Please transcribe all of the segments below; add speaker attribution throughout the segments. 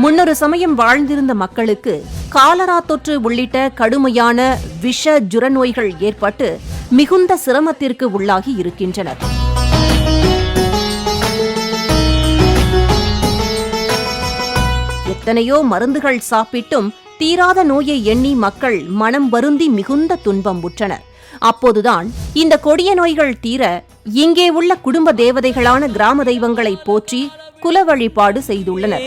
Speaker 1: முன்னொரு சமயம் வாழ்ந்திருந்த மக்களுக்கு காலரா தொற்று உள்ளிட்ட கடுமையான விஷ ஜுர நோய்கள் ஏற்பட்டு மிகுந்த சிரமத்திற்கு உள்ளாகி இருக்கின்றனர். எத்தனையோ மருந்துகள் சாப்பிட்டும் தீராத நோயை எண்ணி மக்கள் மனம் வருந்தி மிகுந்த துன்பம் உற்றனர். அப்போதுதான் இந்த கொடிய நோய்கள் தீர இங்கே உள்ள குடும்ப தேவதைகளான கிராம தெய்வங்களை போற்றி குல வழிபாடு செய்துள்ளனர்.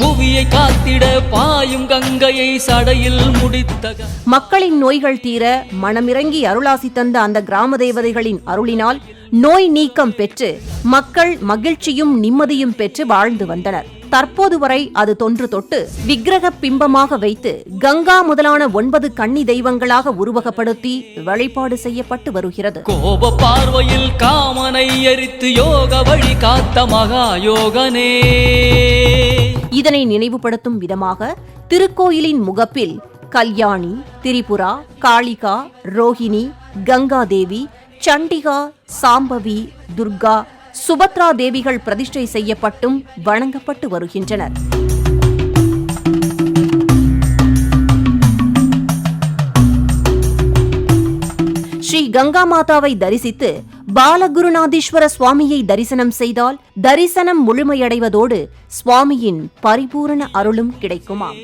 Speaker 2: புவியை காத்திட பாயும் கங்கையை சடையில் முடித்த
Speaker 1: மக்களின் நோய்கள் தீர மனமிறங்கி அருளாசி தந்த அந்த கிராம தேவதைகளின் அருளினால் நோய் நீக்கம் பெற்று மக்கள் மகிழ்ச்சியும் நிம்மதியும் பெற்று வாழ்ந்து வந்தனர். தற்போது வரை அது தொன்று தொட்டு விக்கிரக பிம்பமாக வைத்து கங்கா முதலான 9 கன்னி தெய்வங்களாக உருவகப்படுத்தி வழிபாடு செய்யப்பட்டு வருகிறது.
Speaker 2: கோப பார்வையில் காமனை எரித்து யோக வழி காத்த மகா யோகனே.
Speaker 1: இதனை நினைவுபடுத்தும் விதமாக திருக்கோயிலின் முகப்பில் கல்யாணி, திரிபுரா, காளிகா, ரோஹிணி, கங்காதேவி, சண்டிகா, சாம்பவி, துர்கா, சுபத்ரா தேவிகள் பிரதிஷ்டை செய்யப்பட்டும் வணங்கப்பட்டு வருகின்றனர். ஸ்ரீ கங்கா மாதாவை தரிசித்து பாலகுருநாதீஸ்வர சுவாமியை தரிசனம் செய்தால் தரிசனம் முழுமையடைவதோடு சுவாமியின் பரிபூரண அருளும் கிடைக்குமாம்.